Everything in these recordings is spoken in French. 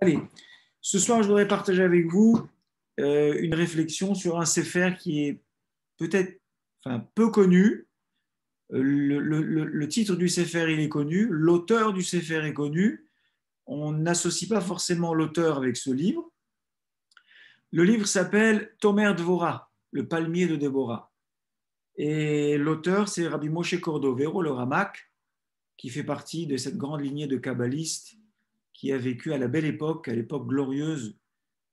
Allez, ce soir, je voudrais partager avec vous une réflexion sur un sefer qui est peut-être peu connu. Le titre du sefer, il est connu. L'auteur du sefer est connu. On n'associe pas forcément l'auteur avec ce livre. Le livre s'appelle Tomer Dvorah, le palmier de Déborah. Et l'auteur, c'est Rabbi Moshe Cordovero, le Ramak, qui fait partie de cette grande lignée de kabbalistes qui a vécu à la belle époque, à l'époque glorieuse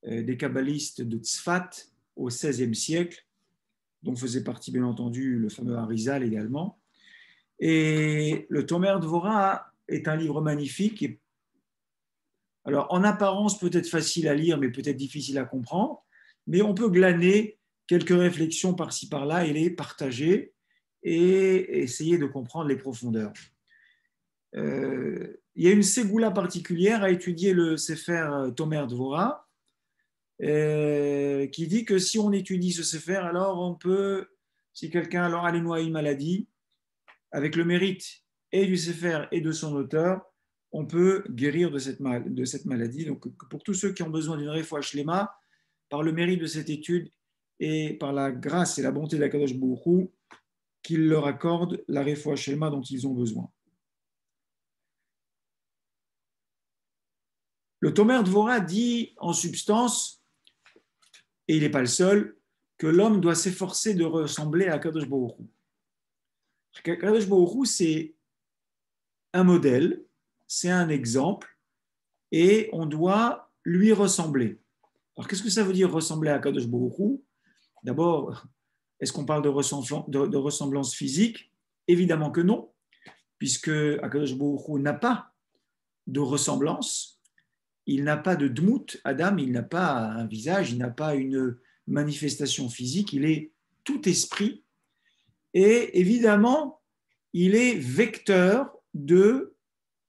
des kabbalistes de Tzfat au XVIe siècle, dont faisait partie bien entendu le fameux Arizal également. Et le Tomer Dvorah est un livre magnifique, et alors en apparence peut-être facile à lire, mais peut-être difficile à comprendre, mais on peut glaner quelques réflexions par-ci par-là et les partager et essayer de comprendre les profondeurs. Il y a une ségoula particulière à étudier le Sefer Tomer Dvorah, qui dit que si on étudie ce sefer, alors on peut, si quelqu'un alors a une maladie, avec le mérite et du sefer et de son auteur, on peut guérir de cette maladie. Donc pour tous ceux qui ont besoin d'une réfoua shlema, par le mérite de cette étude et par la grâce et la bonté d'Akadosh Baruch Hu, qu'il leur accorde la réfoua shlema dont ils ont besoin. Le Tomer Dvorah dit en substance, et il n'est pas le seul, que l'homme doit s'efforcer de ressembler à Kadosh Baruch Hu. Kadosh Baruch Hu, c'est un modèle, c'est un exemple, et on doit lui ressembler. Alors, qu'est-ce que ça veut dire ressembler à Kadosh Baruch Hu? D'abord, est-ce qu'on parle de ressemblance physique? Évidemment que non, puisque Kadosh Baruch Hu n'a pas de ressemblance, il n'a pas de dmout, Adam, il n'a pas un visage, il n'a pas une manifestation physique, il est tout esprit, et évidemment, il est vecteur de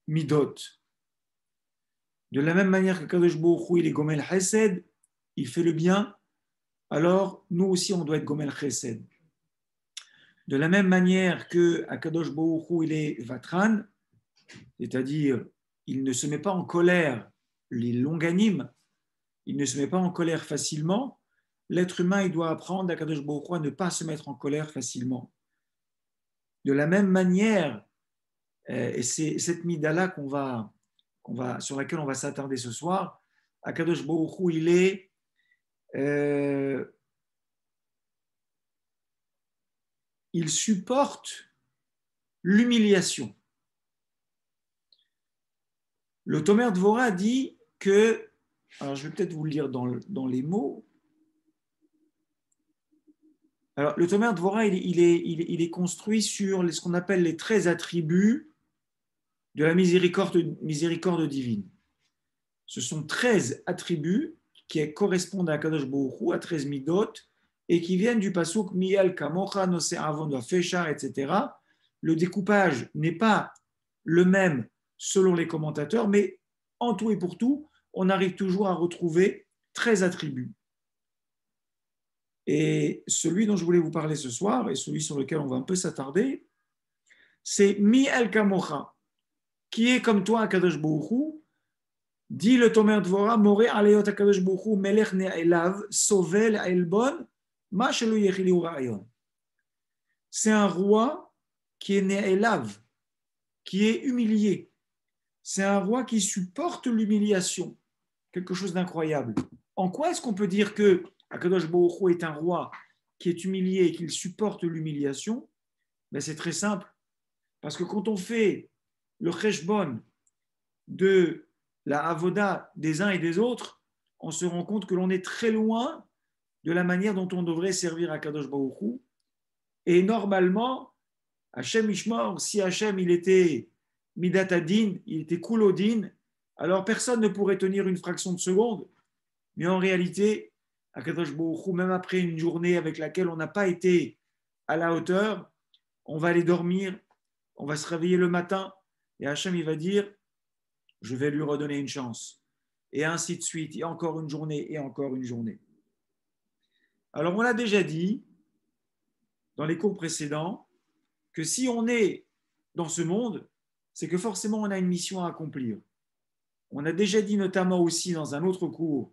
midot. De la même manière que Kadosh Baruch Hu, il est gomel chesed, il fait le bien, alors nous aussi on doit être gomel chesed. De la même manière que Kadosh Baruch Hu, il est vatran, c'est-à-dire il ne se met pas en colère, les longanimes, il ne se met pas en colère facilement, l'être humain, il doit apprendre à Kadosh Baruch Hu à ne pas se mettre en colère facilement. De la même manière, et c'est cette mida-là sur laquelle on va s'attarder ce soir, Akadosh Baruch Hu, il supporte l'humiliation. Le Tomer Dvorah dit que, alors je vais peut-être vous le lire dans les mots. Alors, le Tomer Dvorah, il est construit sur ce qu'on appelle les 13 attributs de la miséricorde divine. Ce sont 13 attributs qui correspondent à Kadosh Baruch Hu, à 13 midot, et qui viennent du pasuk Miel Kamocha, Nose Avon Feshar, etc. Le découpage n'est pas le même selon les commentateurs, mais en tout et pour tout, on arrive toujours à retrouver 13 attributs. Et celui dont je voulais vous parler ce soir, et celui sur lequel on va un peu s'attarder, c'est Miel Kamocha, qui est comme toi à Kadosh Baruch Hu. Dit le Tomer Dvorah, Moré Aleyot HaKadosh Baruch Hu, Melech Ne'elav, Sovel Elbon, Ma Shelo Yechili Urayon. C'est un roi qui est Ne'elav, qui est humilié. C'est un roi qui supporte l'humiliation. Quelque chose d'incroyable. En quoi est-ce qu'on peut dire que HaKadosh Baruch Hu est un roi qui est humilié et qu'il supporte l'humiliation? Ben, c'est très simple. Parce que quand on fait le cheshbon de la avoda des uns et des autres, on se rend compte que l'on est très loin de la manière dont on devrait servir à Kadosh Baruch Hu. Et normalement, Hachem Ishmor, si Hachem il était Midatadin, il était Kulodin, alors personne ne pourrait tenir une fraction de seconde. Mais en réalité, à Kadosh Baruch Hu, même après une journée avec laquelle on n'a pas été à la hauteur, on va aller dormir, on va se réveiller le matin, et Hachem il va dire je vais lui redonner une chance. Et ainsi de suite, et encore une journée, et encore une journée. Alors, on l'a déjà dit dans les cours précédents que si on est dans ce monde, c'est que forcément on a une mission à accomplir. On a déjà dit notamment aussi dans un autre cours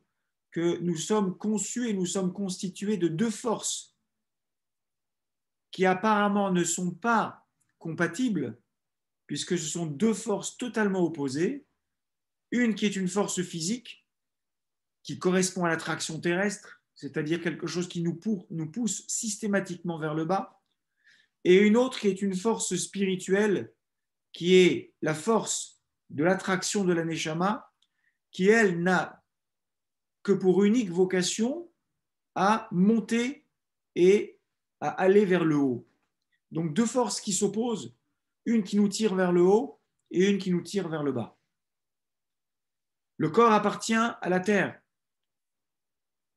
que nous sommes conçus et nous sommes constitués de deux forces qui apparemment ne sont pas compatibles, puisque ce sont deux forces totalement opposées. Une qui est une force physique, qui correspond à l'attraction terrestre, c'est-à-dire quelque chose qui nous pousse systématiquement vers le bas, et une autre qui est une force spirituelle, qui est la force de l'attraction de la Neshama, qui, elle, n'a que pour unique vocation à monter et à aller vers le haut. Donc deux forces qui s'opposent, une qui nous tire vers le haut et une qui nous tire vers le bas. Le corps appartient à la terre.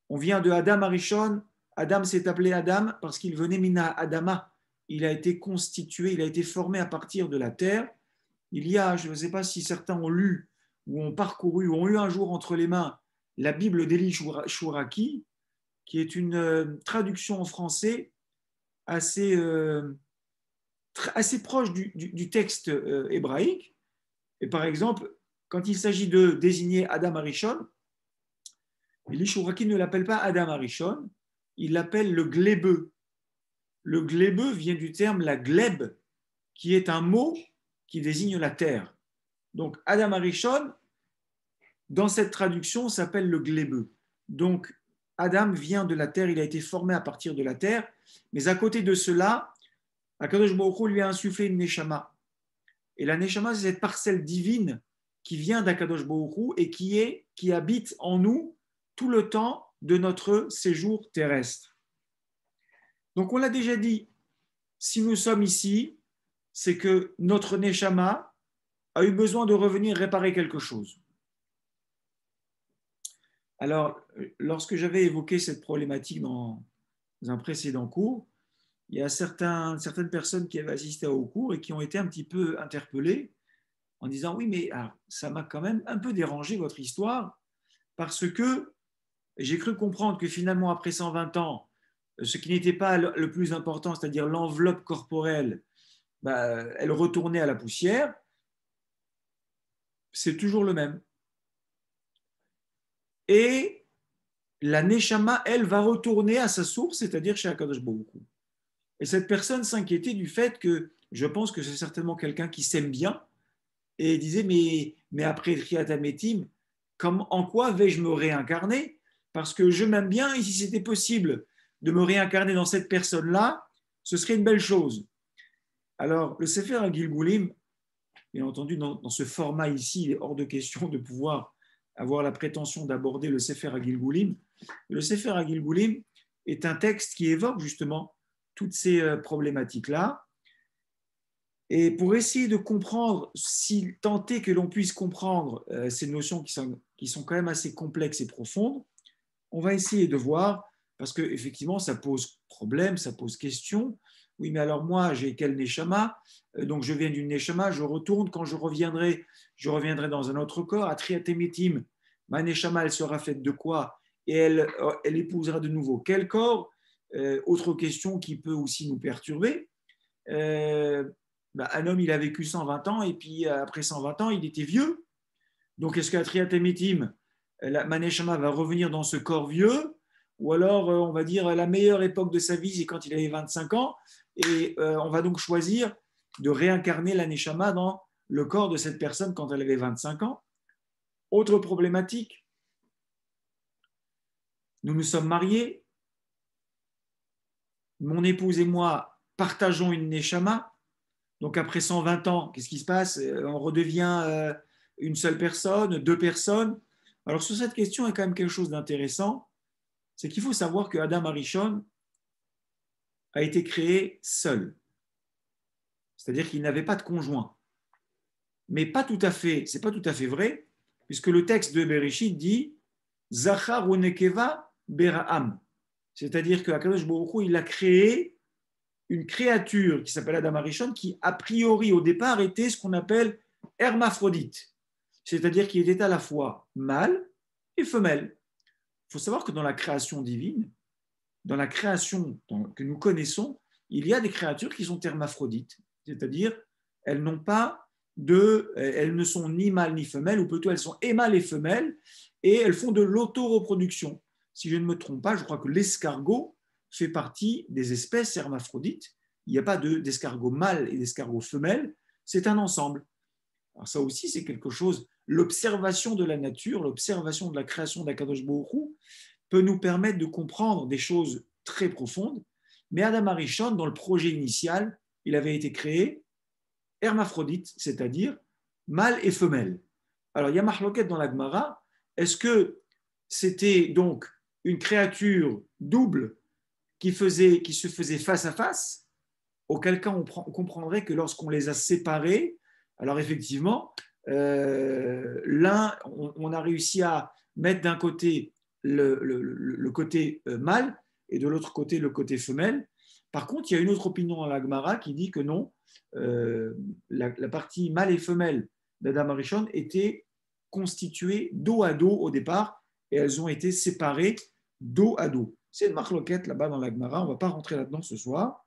On vient de Adam Arishon. Adam s'est appelé Adam parce qu'il venait Mina Adama. Il a été constitué, il a été formé à partir de la terre. Il y a, je ne sais pas si certains ont lu ou ont parcouru ou ont eu un jour entre les mains la Bible d'Eli Chouraki, qui est une traduction en français assez proche du texte hébraïque. Et par exemple, quand il s'agit de désigner Adam Arishon, Eli Chouraki ne l'appelle pas Adam Arishon, il l'appelle le glébeux. Le glébeux vient du terme la gleb, qui est un mot qui désigne la terre. Donc Adam Arishon, dans cette traduction, s'appelle le glébeux. Donc Adam vient de la terre, il a été formé à partir de la terre, mais à côté de cela, Akadosh Baruch Hu lui a insufflé une neshama. Et la neshama, c'est cette parcelle divine qui vient d'Akadosh Baruch Hu et qui habite en nous tout le temps de notre séjour terrestre. Donc on l'a déjà dit, si nous sommes ici, c'est que notre neshama a eu besoin de revenir réparer quelque chose. Alors, lorsque j'avais évoqué cette problématique dans un précédent cours, il y a certaines personnes qui avaient assisté au cours et qui ont été un petit peu interpellées en disant « Oui, mais alors, ça m'a quand même un peu dérangé votre histoire parce que j'ai cru comprendre que finalement, après 120 ans, ce qui n'était pas le plus important, c'est-à-dire l'enveloppe corporelle, elle retournait à la poussière. C'est toujours le même. Et la Neshama, elle, va retourner à sa source, c'est-à-dire chez Akadosh Baruch Hu. Et cette personne s'inquiétait du fait que, je pense que c'est certainement quelqu'un qui s'aime bien, et disait, mais après Triat Ametim, en quoi vais-je me réincarner? Parce que je m'aime bien, et si c'était possible de me réincarner dans cette personne-là, ce serait une belle chose. Alors, le Sefer HaGilgulim, bien entendu, dans ce format ici, il est hors de question de pouvoir avoir la prétention d'aborder le Sefer HaGilgulim. Le Sefer HaGilgulim est un texte qui évoque justement toutes ces problématiques-là. Et pour essayer de comprendre, si tant est que l'on puisse comprendre ces notions qui sont quand même assez complexes et profondes, on va essayer de voir, parce qu'effectivement, ça pose problème, ça pose question. Oui, mais alors moi, j'ai quel Neshama? Donc je viens d'une Neshama, je retourne, quand je reviendrai dans un autre corps. À Triatemitim, ma Neshama, elle sera faite de quoi? Et elle épousera de nouveau quel corps? Autre question qui peut aussi nous perturber. Un homme, il a vécu 120 ans, et puis après 120 ans, il était vieux. Donc, est-ce qu'à Triatemitim, ma Neshama va revenir dans ce corps vieux? Ou alors, on va dire, la meilleure époque de sa vie, c'est quand il avait 25 ans, et on va donc choisir de réincarner la Neshama dans le corps de cette personne quand elle avait 25 ans. Autre problématique, nous nous sommes mariés, mon épouse et moi partageons une Neshama, donc après 120 ans, qu'est-ce qui se passe? On redevient une seule personne, deux personnes. Alors sur cette question, il y a quand même quelque chose d'intéressant, c'est qu'il faut savoir que Adam Arishon a été créé seul, c'est-à-dire qu'il n'avait pas de conjoint. Mais pas tout à fait, c'est pas tout à fait vrai, puisque le texte de Bereshit dit Zachar ou Nekeva Beraham, c'est-à-dire qu'Akadosh Baruch Hu, il a créé une créature qui s'appelle Adam Arishon, qui a priori au départ était ce qu'on appelle hermaphrodite, c'est-à-dire qu'il était à la fois mâle et femelle. Il faut savoir que dans la création divine, dans la création que nous connaissons, il y a des créatures qui sont hermaphrodites, c'est-à-dire elles n'ont pas elles ne sont ni mâles ni femelles, ou plutôt elles sont et mâles et femelles, et elles font de l'autoreproduction. Si je ne me trompe pas, je crois que l'escargot fait partie des espèces hermaphrodites. Il n'y a pas d'escargot mâle et d'escargot femelle, c'est un ensemble. Alors ça aussi, c'est quelque chose, l'observation de la nature, l'observation de la création d'Akadosh Baruch Hu peut nous permettre de comprendre des choses très profondes. Mais Adam Arishon, dans le projet initial, il avait été créé hermaphrodite, c'est-à-dire mâle et femelle. Alors, il y a marloquette dans la Gemara. Est-ce que c'était donc une créature double qui se faisait face à face? Auquel cas, on comprendrait que lorsqu'on les a séparés, alors effectivement, on a réussi à mettre d'un côté le côté mâle et de l'autre côté le côté femelle. Par contre, il y a une autre opinion dans la Gemara qui dit que non, la partie mâle et femelle d'Adam Arishon était constituée dos à dos au départ et elles ont été séparées dos à dos. C'est une marloquette là-bas dans la Gemara, on ne va pas rentrer là-dedans ce soir.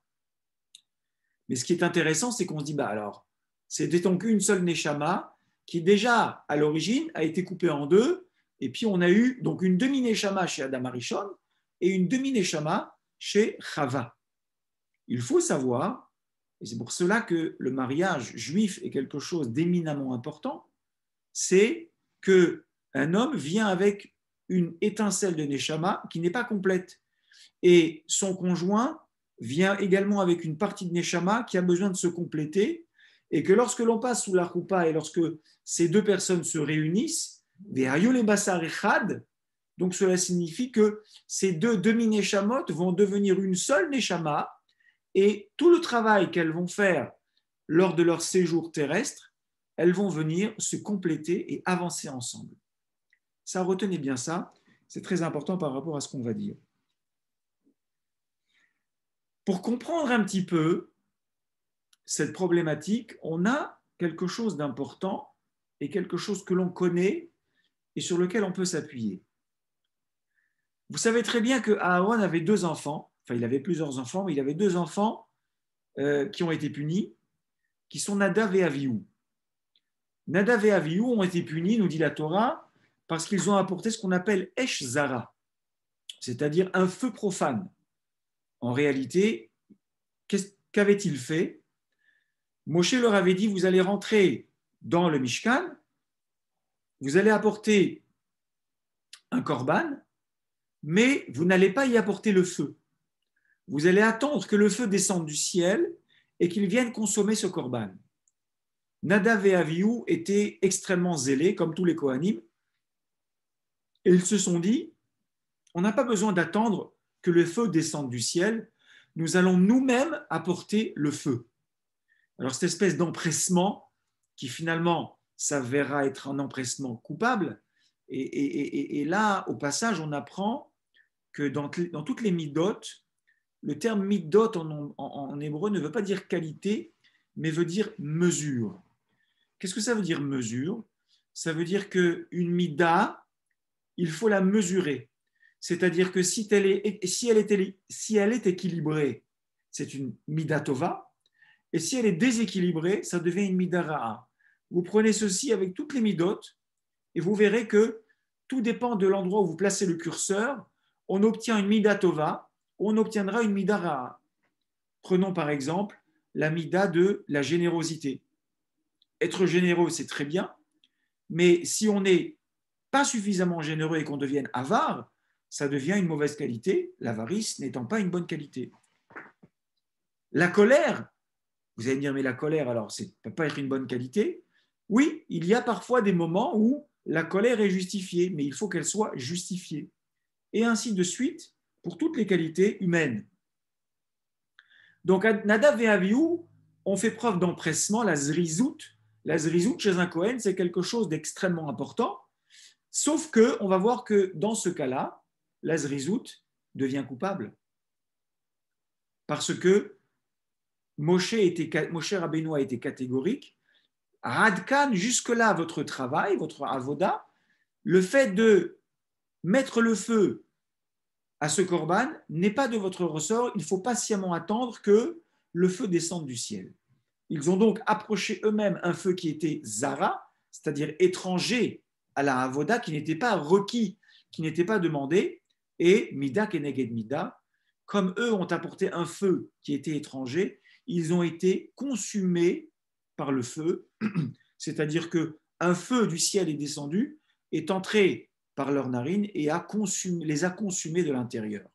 Mais ce qui est intéressant, c'est qu'on se dit, bah alors, c'était donc une seule Neshama qui déjà, à l'origine, a été coupée en deux, et puis on a eu donc une demi-Neshama chez Adam Arishon et une demi-Neshama chez Chava. Il faut savoir, et c'est pour cela que le mariage juif est quelque chose d'éminemment important, c'est qu'un homme vient avec une étincelle de Neshama qui n'est pas complète. Et son conjoint vient également avec une partie de Neshama qui a besoin de se compléter, et que lorsque l'on passe sous la roupa et lorsque ces deux personnes se réunissent, donc cela signifie que ces deux demi-Neshamot vont devenir une seule Neshama, et tout le travail qu'elles vont faire lors de leur séjour terrestre, elles vont venir se compléter et avancer ensemble. Ça, retenez bien ça, c'est très important par rapport à ce qu'on va dire. Pour comprendre un petit peu cette problématique, on a quelque chose d'important et quelque chose que l'on connaît et sur lequel on peut s'appuyer. Vous savez très bien que Aaron avait deux enfants, enfin il avait plusieurs enfants, mais il avait deux enfants qui ont été punis, qui sont Nadav et Avihu. Nadav et Avihu ont été punis, nous dit la Torah, parce qu'ils ont apporté ce qu'on appelle Esh Zara, c'est-à-dire un feu profane. En réalité, qu'avait-il fait? Moshe leur avait dit, vous allez rentrer dans le Mishkan, vous allez apporter un korban, mais vous n'allez pas y apporter le feu. Vous allez attendre que le feu descende du ciel et qu'il vienne consommer ce korban. Nadav et Avihu étaient extrêmement zélés, comme tous les Kohanim, et ils se sont dit, on n'a pas besoin d'attendre que le feu descende du ciel, nous allons nous-mêmes apporter le feu. Alors cette espèce d'empressement, qui finalement s'avérera être un empressement coupable, et là, au passage, on apprend que dans toutes les midot, le terme midot en hébreu ne veut pas dire qualité, mais veut dire mesure. Qu'est-ce que ça veut dire mesure? Ça veut dire qu'une mida, il faut la mesurer. C'est-à-dire que si elle est équilibrée, c'est une mida tova, et si elle est déséquilibrée, ça devient une mida ra'a. Vous prenez ceci avec toutes les midot, et vous verrez que tout dépend de l'endroit où vous placez le curseur. On obtient une mida tova, on obtiendra une mida ra'a. Prenons par exemple la mida de la générosité. Être généreux, c'est très bien, mais si on n'est pas suffisamment généreux et qu'on devienne avare, ça devient une mauvaise qualité, l'avarice n'étant pas une bonne qualité. La colère, vous allez me dire, mais la colère, alors, ça ne peut pas être une bonne qualité. Oui, il y a parfois des moments où la colère est justifiée, mais il faut qu'elle soit justifiée. Et ainsi de suite pour toutes les qualités humaines. Donc, Nadav et Avihu ont fait preuve d'empressement, la zrizout. La zrizout chez un Kohen, c'est quelque chose d'extrêmement important, sauf qu'on va voir que dans ce cas-là, la zrizout devient coupable. Parce que Moshe Rabbeinu a été catégorique. Radkan, jusque-là, votre travail, votre avoda, le fait de mettre le feu à ce korban n'est pas de votre ressort. Il faut patiemment attendre que le feu descende du ciel. Ils ont donc approché eux-mêmes un feu qui était Zara, c'est-à-dire étranger à la Avoda, qui n'était pas requis, qui n'était pas demandé, et Mida Keneged Mida, comme eux ont apporté un feu qui était étranger, ils ont été consumés par le feu, c'est-à-dire que un feu du ciel est descendu, est entré par leurs narines et les a consumés de l'intérieur.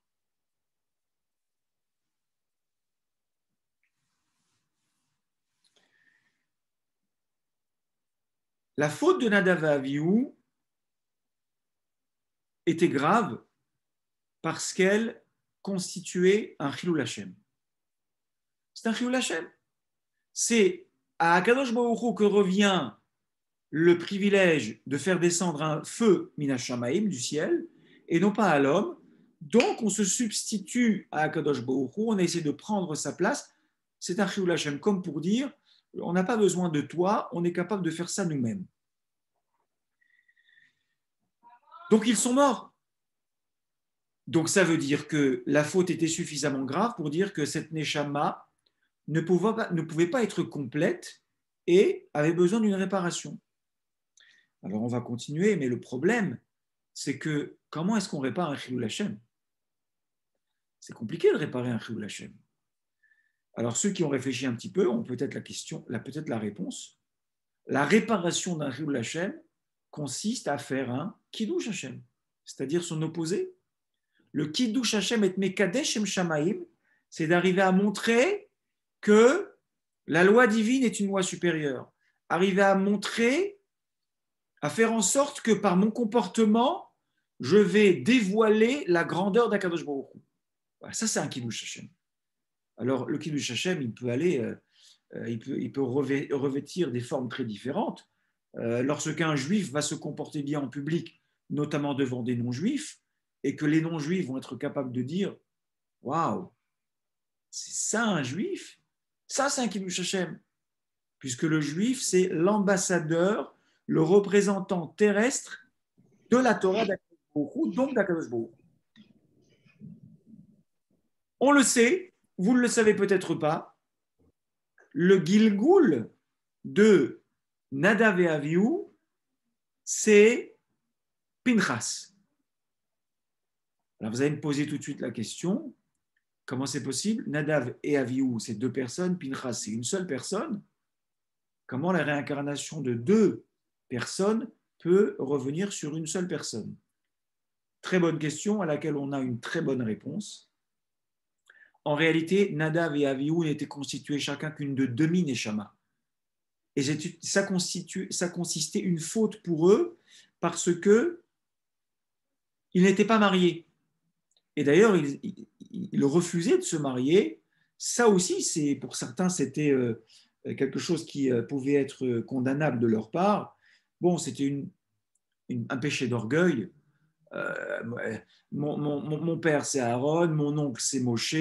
La faute de Nadav et Avihu était grave parce qu'elle constituait un Chilul Hashem. C'est un Chilul Hashem. C'est à Akadosh Baruch Hu que revient le privilège de faire descendre un feu Minashamaim du ciel et non pas à l'homme. Donc on se substitue à Akadosh Baruch Hu, on essaie de prendre sa place. C'est un Chilul Hashem, comme pour dire on n'a pas besoin de toi, on est capable de faire ça nous-mêmes. Donc ils sont morts. Donc ça veut dire que la faute était suffisamment grave pour dire que cette Neshama ne pouvait pas être complète et avait besoin d'une réparation. Alors on va continuer, mais le problème, c'est que comment est-ce qu'on répare un Chilul Hashem? C'est compliqué de réparer un Chilul Hashem. Alors ceux qui ont réfléchi un petit peu ont peut-être la question, peut-être la réponse. La réparation d'un Chilul Hashem consiste à faire un Kiddush Hashem, c'est-à-dire son opposé. Le Kiddush Hashem et Mekadesh Shem Shamaim, c'est d'arriver à montrer que la loi divine est une loi supérieure. Arriver à montrer, à faire en sorte que par mon comportement, je vais dévoiler la grandeur d'Akadosh Baruch Hu. Voilà, ça, c'est un Kiddush Hashem. Alors, le Kiddush Hashem, il peut aller, il peut revêtir des formes très différentes. Lorsqu'un juif va se comporter bien en public, notamment devant des non-juifs, et que les non-juifs vont être capables de dire waouh, c'est ça un juif? Ça, c'est un Kiddush Hashem. Puisque le juif, c'est l'ambassadeur, le représentant terrestre de la Torah d'Akadosh Baruch Hu, donc d'Akadosh Baruch Hu. On le sait, vous ne le savez peut-être pas, le Gilgoul de Nadav et Avihu, c'est Pinchas. Alors vous allez me poser tout de suite la question, comment c'est possible? Nadav et Avihu, c'est deux personnes, Pinchas, c'est une seule personne. Comment la réincarnation de deux personnes peut revenir sur une seule personne? Très bonne question à laquelle on a une très bonne réponse. En réalité, Nadav et Avihu n'étaient constitués chacun qu'une de demi-neshama. Et ça consistait une faute pour eux parce que ils n'étaient pas mariés. Et d'ailleurs, ils refusaient de se marier. Ça aussi, pour certains, c'était quelque chose qui pouvait être condamnable de leur part. Bon, c'était un péché d'orgueil. Mon père, c'est Aaron, mon oncle, c'est Moshe.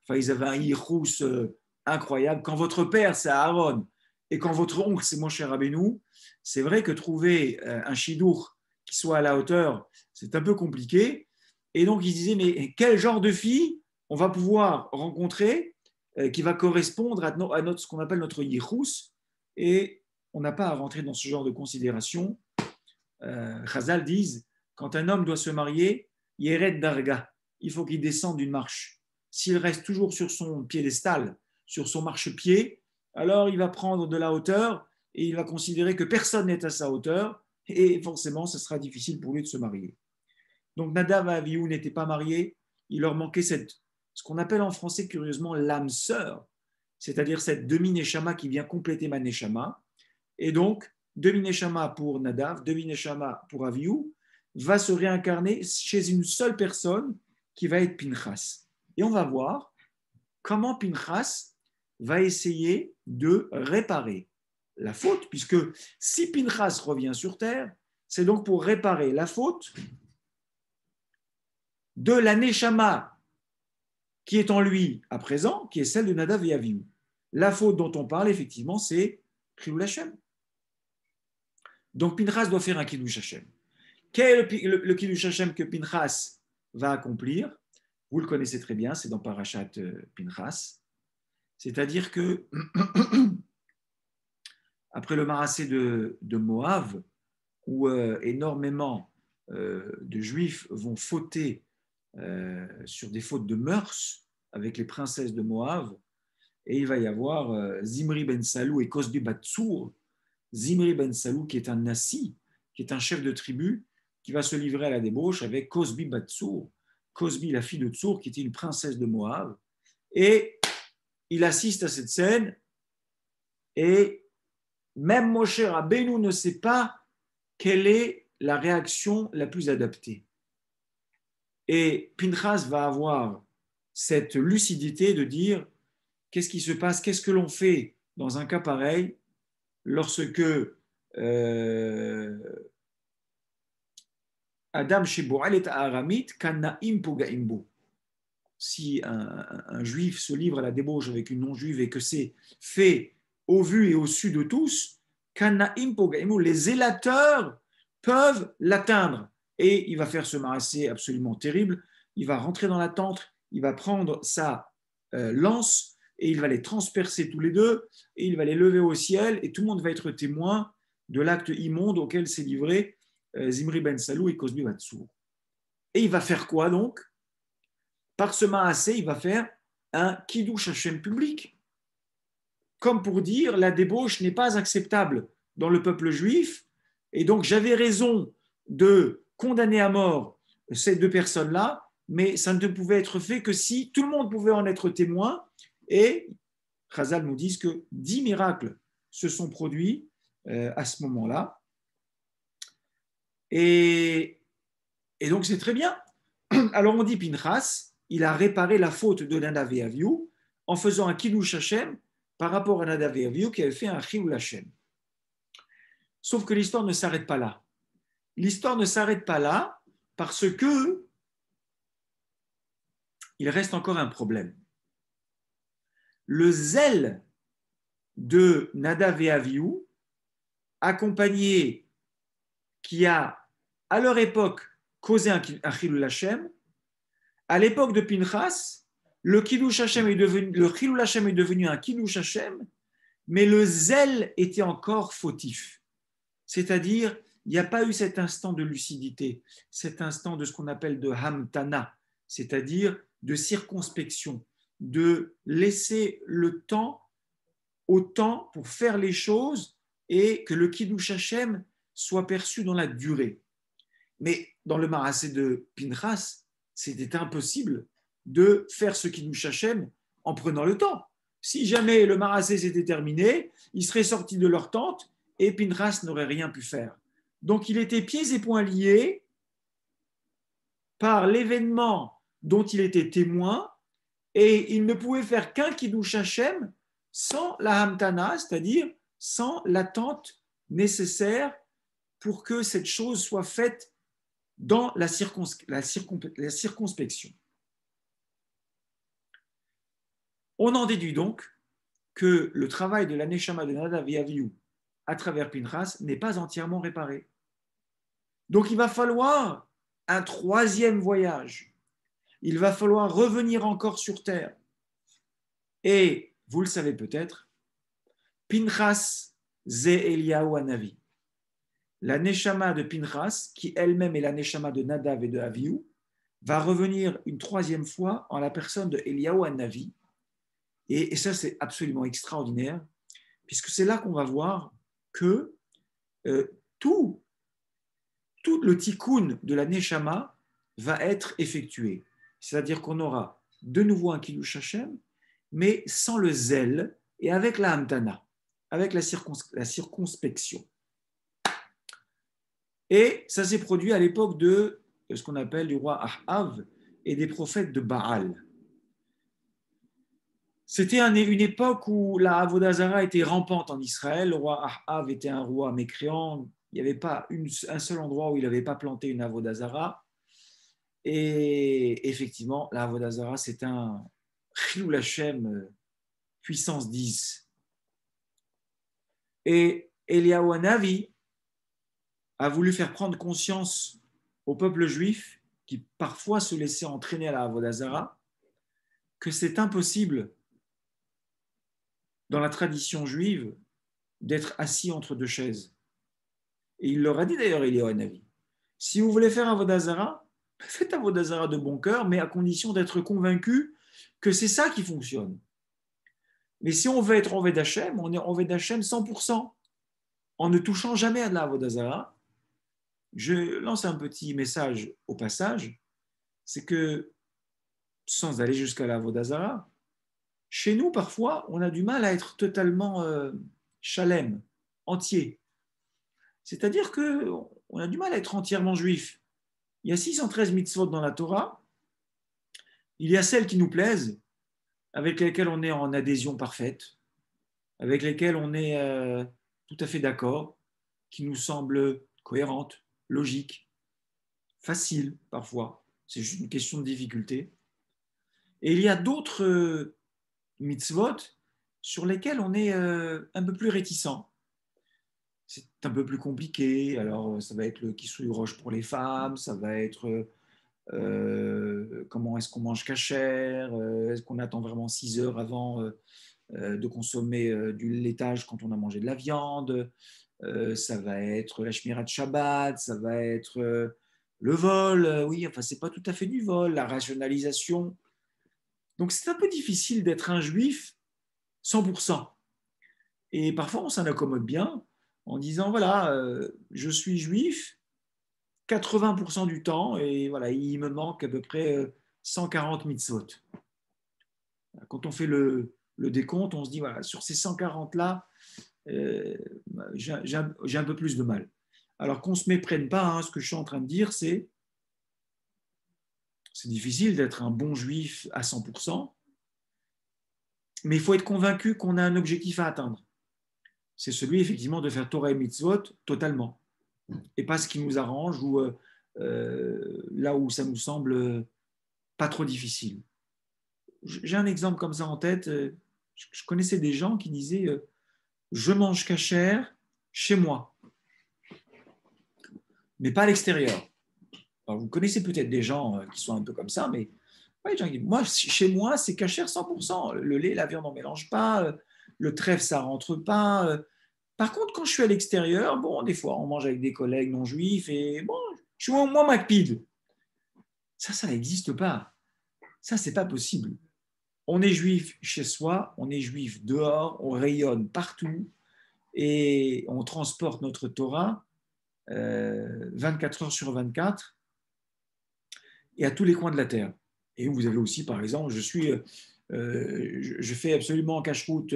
Enfin, ils avaient un yichus incroyable. Quand votre père, c'est Aaron, et quand votre oncle, c'est Moshe Rabbeinu, c'est vrai que trouver un chidour qui soit à la hauteur, c'est un peu compliqué. Et donc, ils disaient, mais quel genre de fille on va pouvoir rencontrer qui va correspondre à ce qu'on appelle notre yichus? Et on n'a pas à rentrer dans ce genre de considération. Chazal disent, quand un homme doit se marier, Yered Darga, il faut qu'il descende d'une marche. S'il reste toujours sur son piédestal, sur son marchepied, alors il va prendre de la hauteur et il va considérer que personne n'est à sa hauteur et forcément, ce sera difficile pour lui de se marier. Donc Nadav et Avihu n'étaient pas mariés, il leur manquait ce qu'on appelle en français curieusement l'âme sœur, c'est-à-dire cette demi-neshama qui vient compléter ma neshama. Et donc, demi-neshama pour Nadav, demi-neshama pour Avihu, va se réincarner chez une seule personne qui va être Pinchas. Et on va voir comment Pinchas va essayer de réparer la faute, puisque si Pinchas revient sur terre, c'est donc pour réparer la faute de la Neshama qui est en lui à présent, qui est celle de Nadav et Avihu. La faute dont on parle, effectivement, c'est Chilul Hashem. Donc Pinchas doit faire un Kiddush Hashem. Quel est le Kiddush Hashem que Pinchas va accomplir? Vous le connaissez très bien, c'est dans Parashat Pinchas. C'est-à-dire que après le Marassé de Moab, où énormément de Juifs vont fauter sur des fautes de mœurs avec les princesses de Moab, et il va y avoir Zimri ben Salou et Cosbi Batsour. Zimri ben Salou, qui est un Nassi, qui est un chef de tribu, qui va se livrer à la débauche avec Cosbi Batsour, Cosbi, la fille de Tsour, qui était une princesse de Moab. Et il assiste à cette scène, et même Moshe Rabbeinu ne sait pas quelle est la réaction la plus adaptée. Et Pinchas va avoir cette lucidité de dire qu'est-ce qui se passe, qu'est-ce que l'on fait dans un cas pareil lorsque Adam Sheboal est aramit, Kanaim Pogaimbo. Si un juif se livre à la débauche avec une non-juive et que c'est fait au vu et au su de tous, Kanaim Pogaimbo, les zélateurs peuvent l'atteindre. Et il va faire ce marassé absolument terrible. Il va rentrer dans la tente, il va prendre sa lance et il va les transpercer tous les deux et il va les lever au ciel et tout le monde va être témoin de l'acte immonde auquel s'est livré Zimri ben Salou et Cosbi Batsour. Et il va faire quoi donc? Par ce marassé, il va faire un Kiddush Hashem public. Comme pour dire, la débauche n'est pas acceptable dans le peuple juif et donc j'avais raison de condamner à mort ces deux personnes-là, mais ça ne pouvait être fait que si tout le monde pouvait en être témoin. Et Chazal nous dit que 10 miracles se sont produits à ce moment-là. Et donc c'est très bien. Alors on dit Pinchas, il a réparé la faute de Nadav et Avihu en faisant un Kiddush Hashem par rapport à Nadav et Avihu qui avait fait un Chilul Hashem. Sauf que l'histoire ne s'arrête pas là. L'histoire ne s'arrête pas là parce que il reste encore un problème. Le zèle de Nadav et Avihu, accompagné, qui a à leur époque causé un Chilul Hashem, à l'époque de Pinchas, le Chilul Hashem est devenu un Kiddush Hashem, mais le zèle était encore fautif. C'est-à-dire, il n'y a pas eu cet instant de lucidité, cet instant de ce qu'on appelle de hamtana, c'est-à-dire de circonspection, de laisser le temps au temps pour faire les choses et que le Kiddush Hashem soit perçu dans la durée. Mais dans le marassé de Pinchas, c'était impossible de faire ce Kiddush Hashem en prenant le temps. Si jamais le marassé s'était terminé, ils seraient sortis de leur tente et Pinchas n'aurait rien pu faire. Donc il était pieds et poings liés par l'événement dont il était témoin et il ne pouvait faire qu'un Kiddush Hashem sans la hamtana, c'est-à-dire sans l'attente nécessaire pour que cette chose soit faite dans la circonspection. On en déduit donc que le travail de la Neshama de Nadav et Avihu à travers Pinchas n'est pas entièrement réparé. Donc il va falloir un troisième voyage. Il va falloir revenir encore sur terre. Et vous le savez peut-être, Pinchas ze Eliyahu Hanavi. La Neshama de Pinchas, qui elle-même est la Neshama de Nadav et de Avihu, va revenir une troisième fois en la personne de Eliyahu Hanavi. Et ça, c'est absolument extraordinaire, puisque c'est là qu'on va voir que tout le tikkun de la Neshama va être effectué. C'est-à-dire qu'on aura de nouveau un Kiddush Hashem, mais sans le zèle et avec la hamtana, avec la circonspection. Et ça s'est produit à l'époque de ce qu'on appelle du roi Ahav et des prophètes de Baal. C'était une époque où la Avodah Zara était rampante en Israël. Le roi Ahav était un roi mécréant. Il n'y avait pas un seul endroit où il n'avait pas planté une Avodah Zara. Et effectivement, la Avodah Zara, c'est un Chilul Hashem puissance 10. Et Eliyahu Hanavi a voulu faire prendre conscience au peuple juif, qui parfois se laissait entraîner à la Avodah Zara, que c'est impossible dans la tradition juive d'être assis entre deux chaises. Et il leur a dit d'ailleurs, Eliyahu Hanavi, si vous voulez faire Avodah Zarah, faites Avodah Zarah de bon cœur, mais à condition d'être convaincu que c'est ça qui fonctionne. Mais si on veut être Oved Hashem, on est Oved Hashem 100%, en ne touchant jamais à de la Avodah Zarah. Je lance un petit message au passage, c'est que, sans aller jusqu'à la Avodah Zarah, chez nous, parfois, on a du mal à être totalement shalem, entier. C'est-à-dire qu'on a du mal à être entièrement juif. Il y a 613 mitzvot dans la Torah. Il y a celles qui nous plaisent, avec lesquelles on est en adhésion parfaite, avec lesquelles on est tout à fait d'accord, qui nous semblent cohérentes, logiques, faciles parfois. C'est juste une question de difficulté. Et il y a d'autres mitzvot sur lesquels on est un peu plus réticent. C'est un peu plus compliqué. Alors, ça va être le kissouï roche pour les femmes, ça va être comment est-ce qu'on mange cachère, est-ce qu'on attend vraiment 6 heures avant de consommer du laitage quand on a mangé de la viande, ça va être la shmirat Shabbat, ça va être le vol, oui, enfin, c'est pas tout à fait du vol, la rationalisation. Donc, c'est un peu difficile d'être un juif 100%. Et parfois, on s'en accommode bien en disant, voilà, je suis juif 80% du temps et voilà, il me manque à peu près 140 mitzvot. Quand on fait le décompte, on se dit, voilà, sur ces 140-là, j'ai un peu plus de mal. Alors qu'on ne se méprenne pas, hein, ce que je suis en train de dire, c'est difficile d'être un bon juif à 100%, mais il faut être convaincu qu'on a un objectif à atteindre. C'est celui, effectivement, de faire Torah et mitzvot totalement, et pas ce qui nous arrange ou là où ça nous semble pas trop difficile. J'ai un exemple comme ça en tête. Je connaissais des gens qui disaient je mange cachère chez moi, mais pas à l'extérieur. Alors, vous connaissez peut-être des gens qui sont un peu comme ça, mais ouais, moi, chez moi, c'est cachère 100%. Le lait, la viande, on ne mélange pas. Le trèfle, ça ne rentre pas. Par contre, quand je suis à l'extérieur, bon, des fois, on mange avec des collègues non juifs et bon, je suis moins macpide. Ça n'existe pas. Ça, c'est pas possible. On est juif chez soi, on est juif dehors, on rayonne partout et on transporte notre Torah 24 heures sur 24 et à tous les coins de la terre. Et vous avez aussi, par exemple, je fais absolument en cache-route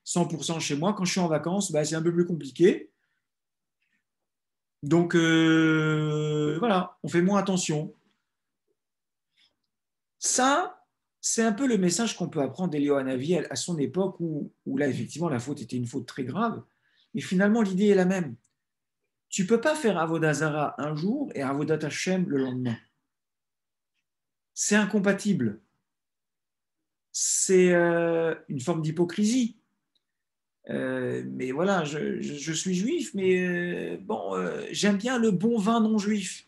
100% chez moi. Quand je suis en vacances, c'est un peu plus compliqué. Donc, voilà, on fait moins attention. Ça, c'est un peu le message qu'on peut apprendre d'Eliyahu Hanavi à son époque où là, effectivement, la faute était une faute très grave. Mais finalement, l'idée est la même. Tu ne peux pas faire Avodah Zarah un jour et Avodat Hashem le lendemain. C'est incompatible. C'est une forme d'hypocrisie. Mais voilà, je suis juif, mais j'aime bien le bon vin non juif.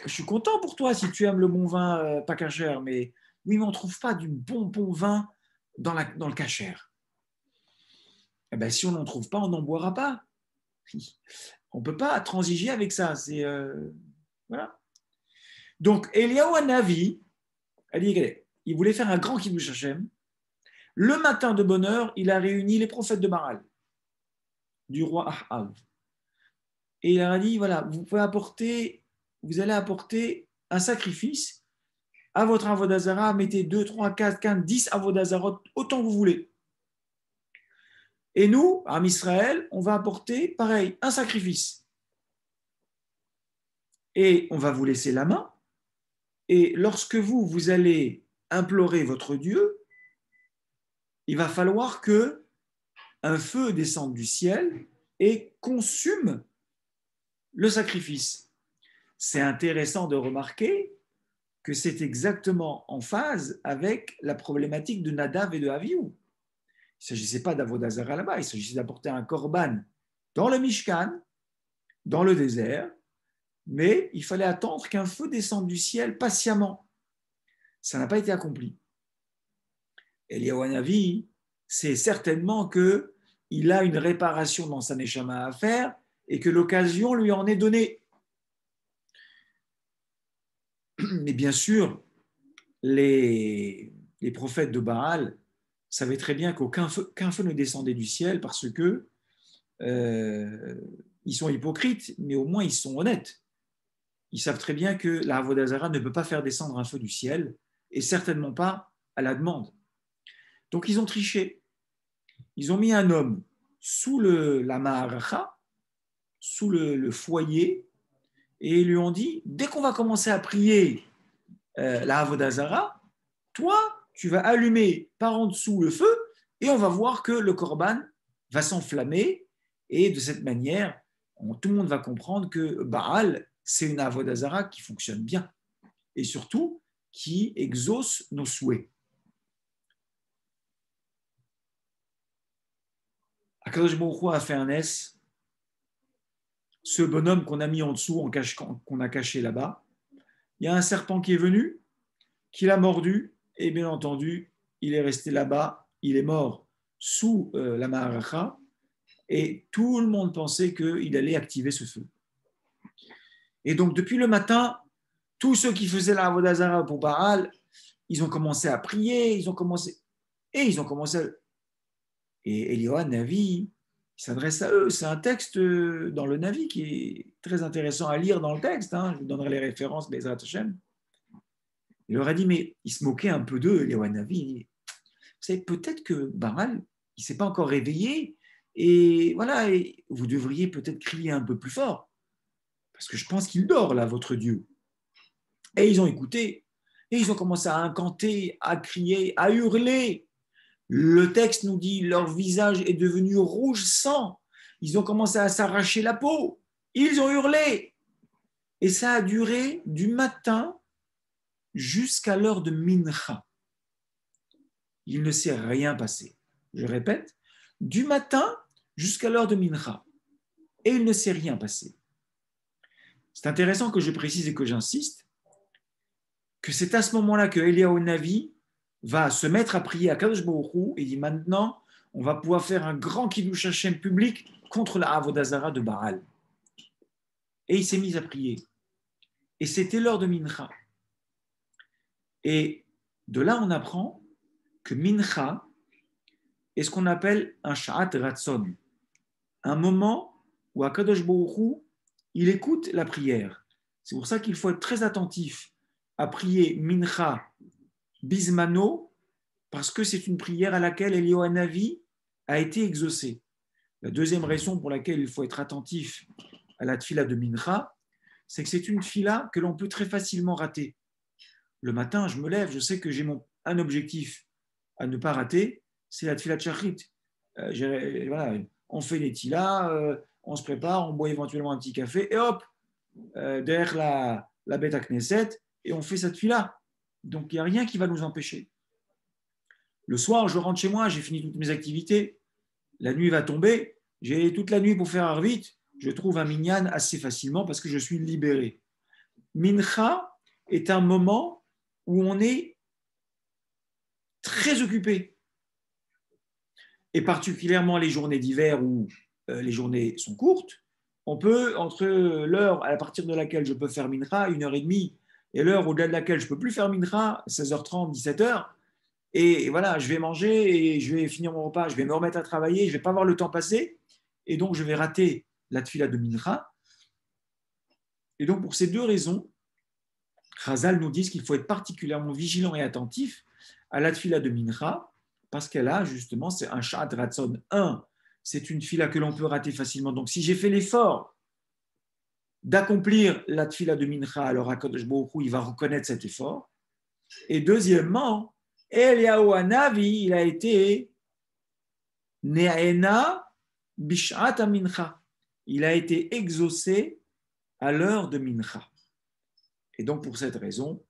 Je suis content pour toi si tu aimes le bon vin pas cachère, mais oui, mais on ne trouve pas du bon vin dans le cachère. Eh ben, si on n'en trouve pas, on n'en boira pas. On ne peut pas transiger avec ça. C'est, voilà. Donc, Eliyahu Hanavi, il voulait faire un grand Kiddush Hashem. Le matin de bonne heure, il a réuni les prophètes de Baal, du roi Ahav. Et il a dit, voilà, vous allez apporter un sacrifice à votre Avodah Zarah, mettez 2, 3, 4, 15, 10 Avodah Zarot, autant que vous voulez. Et nous, en Israël, on va apporter, pareil, un sacrifice. Et on va vous laisser la main. Et lorsque vous allez implorer votre Dieu, il va falloir que un feu descende du ciel et consume le sacrifice. C'est intéressant de remarquer que c'est exactement en phase avec la problématique de Nadav et de Avihu. Il ne s'agissait pas d'Avodah Zarah là-bas, il s'agissait d'apporter un korban dans le Mishkan, dans le désert, mais il fallait attendre qu'un feu descende du ciel patiemment. Ça n'a pas été accompli. Eliyahu Hanavi, c'est certainement que il a une réparation dans sa neshama à faire et que l'occasion lui en est donnée. Mais bien sûr, les prophètes de Baal savaient très bien qu'un feu ne descendait du ciel parce que ils sont hypocrites, mais au moins ils sont honnêtes. Ils savent très bien que la Avodazara ne peut pas faire descendre un feu du ciel et certainement pas à la demande. Donc ils ont triché. Ils ont mis un homme sous la Maharacha, sous le foyer, et ils lui ont dit, dès qu'on va commencer à prier la Avodazara, toi, tu vas allumer par en dessous le feu et on va voir que le korban va s'enflammer et de cette manière, tout le monde va comprendre que Baal, c'est une Avodazara qui fonctionne bien et surtout qui exauce nos souhaits. Akadosh Baruch Hu a fait un S. Ce bonhomme qu'on a mis en dessous, qu'on a caché là-bas, il y a un serpent qui est venu, qui l'a mordu, et bien entendu, il est resté là-bas, il est mort sous la Maharacha, et tout le monde pensait qu'il allait activer ce feu. Et donc, depuis le matin, tous ceux qui faisaient la Avodazara pour Baal, ils ont commencé à prier, ils ont commencé à... Et Eliyahu Navi s'adresse à eux. C'est un texte dans le Navi qui est très intéressant à lire dans le texte. Je vous donnerai les références, Bezrat Hashem. Il leur a dit, mais il se moquait un peu d'eux, Eliyahu Navi. Vous savez, peut-être que Baal, il ne s'est pas encore réveillé. Et voilà, et vous devriez peut-être crier un peu plus fort. Parce que je pense qu'il dort, là, votre Dieu. Et ils ont écouté. Et ils ont commencé à incanter, à crier, à hurler. Le texte nous dit leur visage est devenu rouge sang. Ils ont commencé à s'arracher la peau. Ils ont hurlé. Et ça a duré du matin jusqu'à l'heure de Mincha. Il ne s'est rien passé. Je répète, du matin jusqu'à l'heure de Mincha. Et il ne s'est rien passé. C'est intéressant que je précise et que j'insiste que c'est à ce moment-là que Eliyahu Navi va se mettre à prier à Kadosh Baruch Hu et dit maintenant, on va pouvoir faire un grand Kiddush Hashem public contre la Avodazara de Baal. Et il s'est mis à prier. Et c'était l'heure de Mincha. Et de là, on apprend que Mincha est ce qu'on appelle un Sha'at Ratzon, un moment où Akadosh Baruch Hu, il écoute la prière. C'est pour ça qu'il faut être très attentif à prier Mincha Bismano, parce que c'est une prière à laquelle Eliyahu Navi a été exaucé. La deuxième raison pour laquelle il faut être attentif à la tfila de Mincha, c'est que c'est une tfila que l'on peut très facilement rater. Le matin, je me lève, je sais que j'ai un objectif à ne pas rater, c'est la tfila de Shachrit. Voilà, on fait les tfilas, on se prépare, on boit éventuellement un petit café, et hop, derrière la bête à Knesset, et on fait cette tfila. Donc, il n'y a rien qui va nous empêcher. Le soir, je rentre chez moi, j'ai fini toutes mes activités, la nuit va tomber, j'ai toute la nuit pour faire Arvit, je trouve un minyan assez facilement parce que je suis libéré. Mincha est un moment où on est très occupé. Et particulièrement les journées d'hiver où les journées sont courtes, on peut, entre l'heure à partir de laquelle je peux faire Mincha, 1h30, et l'heure au-delà de laquelle je ne peux plus faire Mincha, 16h30, 17h, et voilà, je vais manger et je vais finir mon repas, je vais me remettre à travailler, je ne vais pas voir le temps passer, et donc je vais rater la tfila de Mincha. Et donc pour ces deux raisons, Chazal nous dit qu'il faut être particulièrement vigilant et attentif à la tfila de Mincha, parce qu'elle a justement, c'est un Sha'at Ratzon. C'est une tfila que l'on peut rater facilement. Donc si j'ai fait l'effort d'accomplir la tfila de Mincha, alors HaKadosh Baruch Hu, il va reconnaître cet effort. Et deuxièmement, Eliyahu Hanavi, il a été Ne'ena Bish'at Mincha. Il a été exaucé à l'heure de Mincha. Et donc, pour cette raison,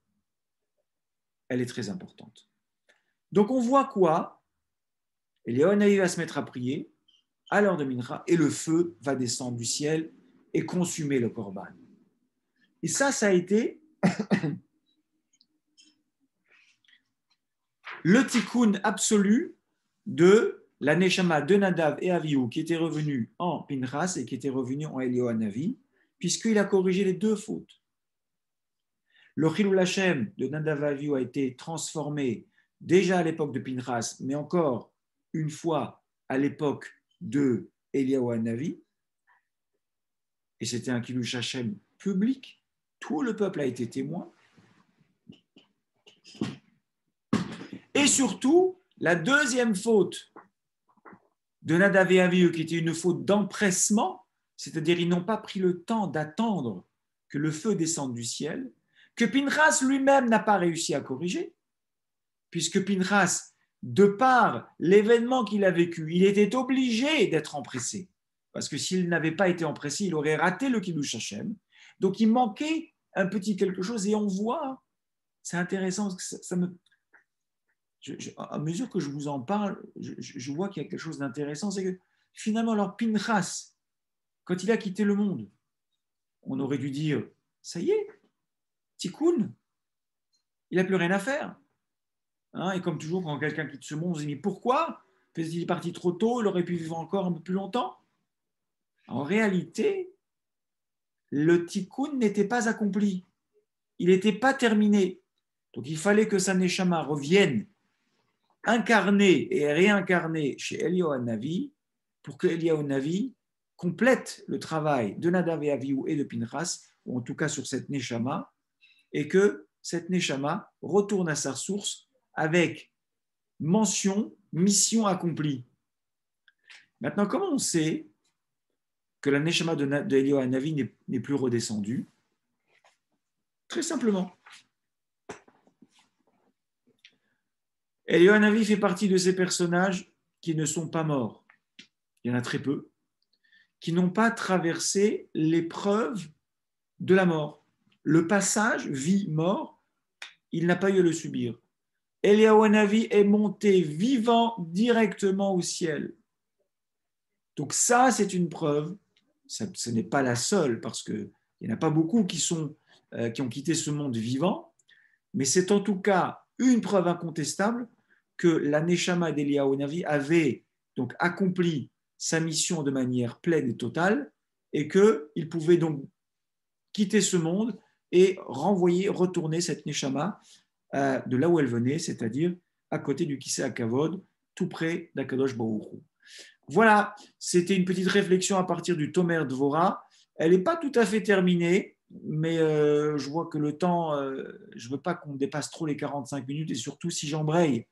elle est très importante. Donc, on voit quoi? Eliyahu Hanavi va se mettre à prier à l'heure de Mincha et le feu va descendre du ciel et consumer le korban. Et ça a été le tikkun absolu de la Neshama de Nadav et Avihu qui était revenu en Pinchas et qui était revenu en Elioanavi, puisqu'il a corrigé les deux fautes. Le Chilul Hashem de Nadav et Avihu a été transformé déjà à l'époque de Pinchas, mais encore une fois à l'époque de Elioanavi, et c'était un Chilul Hashem public, tout le peuple a été témoin. Et surtout, la deuxième faute de Nadav et Avihu, qui était une faute d'empressement, c'est-à-dire ils n'ont pas pris le temps d'attendre que le feu descende du ciel, que Pinchas lui-même n'a pas réussi à corriger, puisque Pinchas, de par l'événement qu'il a vécu, il était obligé d'être empressé, parce que s'il n'avait pas été empressé, il aurait raté le Kiddush Hashem. Donc il manquait un petit quelque chose, et on voit, c'est intéressant, à mesure que je vous en parle, je vois qu'il y a quelque chose d'intéressant, c'est que finalement, alors Pinchas, quand il a quitté le monde, on aurait dû dire, ça y est, Tikkun, il n'a plus rien à faire. Hein, et comme toujours, quand quelqu'un quitte ce monde, on se dit, mais pourquoi? Parce qu'il est parti trop tôt, il aurait pu vivre encore un peu plus longtemps. En réalité, le Tikkun n'était pas accompli. Il n'était pas terminé. Donc il fallait que sa Neshama revienne incarné et réincarné chez Eliyahu Navi pour que Eliyahu Navi complète le travail de Nadav et Avihu et de Pinchas, ou en tout cas sur cette Neshama, et que cette Neshama retourne à sa source avec mention, mission accomplie. Maintenant, comment on sait que la Neshama de Eliyahu Navi n'est plus redescendue? Très simplement. Eliyahu Navi fait partie de ces personnages qui ne sont pas morts. Il y en a très peu, qui n'ont pas traversé l'épreuve de la mort. Le passage vie-mort, il n'a pas eu à le subir. Eliyahu Navi est monté vivant directement au ciel. Donc ça, c'est une preuve. Ce n'est pas la seule, parce qu'il n'y en a pas beaucoup qui ont quitté ce monde vivant, mais c'est en tout cas une preuve incontestable que la Neshama d'Eliyahu Navi avait donc accompli sa mission de manière pleine et totale, et qu'il pouvait donc quitter ce monde et retourner cette Neshama de là où elle venait, c'est-à-dire à côté du Kisei HaKavod, tout près d'Akadosh Baruch Hu. Voilà, c'était une petite réflexion à partir du Tomer Dvorah. Elle n'est pas tout à fait terminée, mais je vois que le temps, je ne veux pas qu'on dépasse trop les 45 minutes, et surtout si j'embraye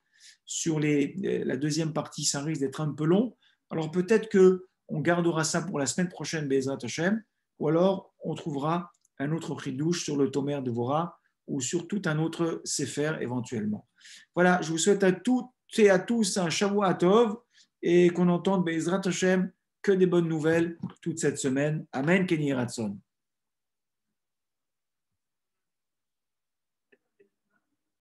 sur la deuxième partie, ça risque d'être un peu long. Alors peut-être qu'on gardera ça pour la semaine prochaine, Be'ezrat Hashem, ou alors on trouvera un autre chidouche sur le Tomer Dvorah ou sur tout un autre sefer éventuellement. Voilà, je vous souhaite à toutes et à tous un Shavua Tov et qu'on entende Be'ezrat Hashem que des bonnes nouvelles toute cette semaine. Amen, Kenny Ratson.